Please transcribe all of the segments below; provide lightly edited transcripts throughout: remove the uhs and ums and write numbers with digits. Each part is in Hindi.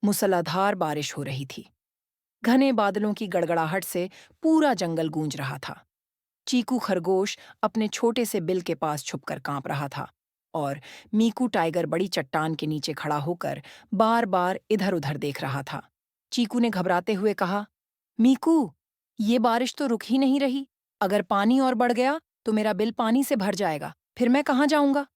मूसलाधार बारिश हो रही थी। घने बादलों की गड़गड़ाहट से पूरा जंगल गूंज रहा था। चीकू खरगोश अपने छोटे से बिल के पास छुपकर कांप रहा था और मीकू टाइगर बड़ी चट्टान के नीचे खड़ा होकर बार बार इधर उधर देख रहा था। चीकू ने घबराते हुए कहा, मीकू, ये बारिश तो रुक ही नहीं रही। अगर पानी और बढ़ गया तो मेरा बिल पानी से भर जाएगा, फिर मैं कहाँ जाऊंगा?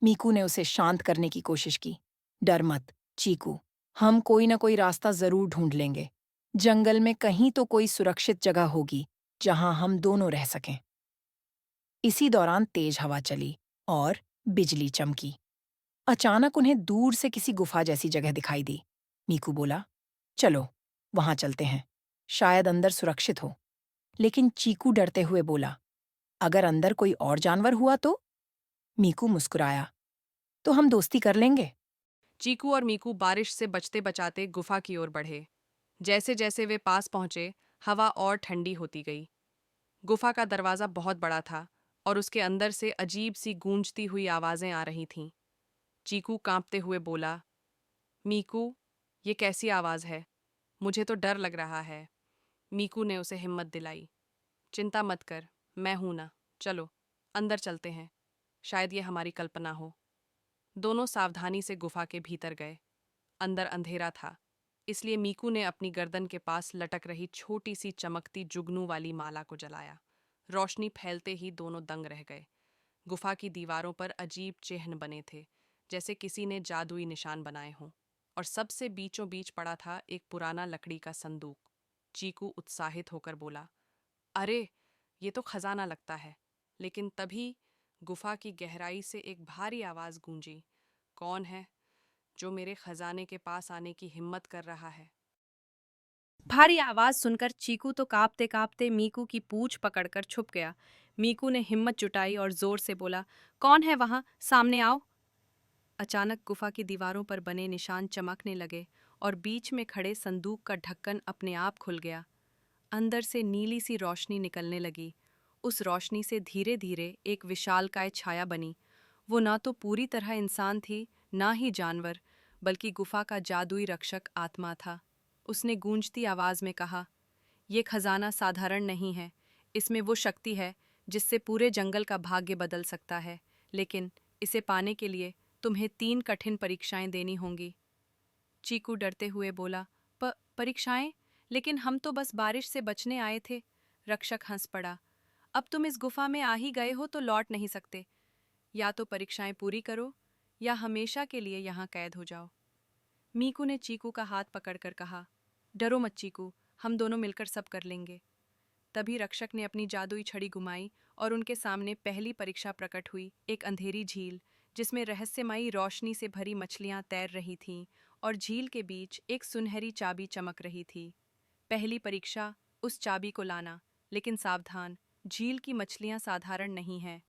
मीकू ने उसे शांत करने की कोशिश की। डर मत, चीकू, हम कोई ना कोई रास्ता जरूर ढूंढ लेंगे। जंगल में कहीं तो कोई सुरक्षित जगह होगी जहां हम दोनों रह सकें। इसी दौरान तेज हवा चली और बिजली चमकी। अचानक उन्हें दूर से किसी गुफा जैसी जगह दिखाई दी। मीकू बोला, चलो, वहां चलते हैं। शायद अंदर सुरक्षित हो। लेकिन चीकू डरते हुए बोला, अगर अंदर कोई और जानवर हुआ तो? मीकू मुस्कुराया, तो हम दोस्ती कर लेंगे। चीकू और मीकू बारिश से बचते बचाते गुफा की ओर बढ़े। जैसे जैसे वे पास पहुंचे, हवा और ठंडी होती गई। गुफा का दरवाजा बहुत बड़ा था और उसके अंदर से अजीब सी गूंजती हुई आवाजें आ रही थीं। चीकू कांपते हुए बोला, मीकू, ये कैसी आवाज है? मुझे तो डर लग रहा है। मीकू ने उसे हिम्मत दिलाई। चिंता मत कर, मैं हूं ना। चलो, अंदर चलते हैं। शायद ये हमारी कल्पना हो। दोनों सावधानी से गुफा के भीतर गए। अंदर अंधेरा था, इसलिए मीकू ने अपनी गर्दन के पास लटक रही छोटी सी चमकती जुगनू वाली माला को जलाया। रोशनी फैलते ही दोनों दंग रह गए। गुफा की दीवारों पर अजीब चिन्ह बने थे, जैसे किसी ने जादुई निशान बनाए हों। और सबसे बीचों बीच पड़ा था एक पुराना लकड़ी का संदूक। चीकू उत्साहित होकर बोला, अरे, ये तो खजाना लगता है। लेकिन तभी गुफा की गहराई से एक भारी आवाज गूंजी। कौन है जो मेरे खजाने के पास आने की हिम्मत कर रहा है? भारी आवाज सुनकर चीकू तो कांपते कांपते मीकू की पूंछ पकड़कर छुप गया। मीकू ने हिम्मत जुटाई और जोर से बोला, कौन है वहां? सामने आओ। अचानक गुफा की दीवारों पर बने निशान चमकने लगे और बीच में खड़े संदूक का ढक्कन अपने आप खुल गया। अंदर से नीली सी रोशनी निकलने लगी। उस रोशनी से धीरे धीरे एक विशालकाय छाया बनी। वो ना तो पूरी तरह इंसान थी, ना ही जानवर, बल्कि गुफा का जादुई रक्षक आत्मा था। उसने गूंजती आवाज में कहा, ये खजाना साधारण नहीं है। इसमें वो शक्ति है जिससे पूरे जंगल का भाग्य बदल सकता है। लेकिन इसे पाने के लिए तुम्हें 3 कठिन परीक्षाएं देनी होंगी। चीकू डरते हुए बोला, परीक्षाएं? लेकिन हम तो बस बारिश से बचने आए थे। रक्षक हंस पड़ा, अब तुम इस गुफा में आ ही गए हो तो लौट नहीं सकते। या तो परीक्षाएं पूरी करो या हमेशा के लिए यहाँ कैद हो जाओ। मीकू ने चीकू का हाथ पकड़कर कहा, डरो मत चीकू, हम दोनों मिलकर सब कर लेंगे। तभी रक्षक ने अपनी जादुई छड़ी घुमाई और उनके सामने पहली परीक्षा प्रकट हुई, एक अंधेरी झील जिसमें रहस्यमयी रोशनी से भरी मछलियां तैर रही थीं और झील के बीच एक सुनहरी चाबी चमक रही थी। पहली परीक्षा, उस चाबी को लाना। लेकिन सावधान, झील की मछलियां साधारण नहीं हैं।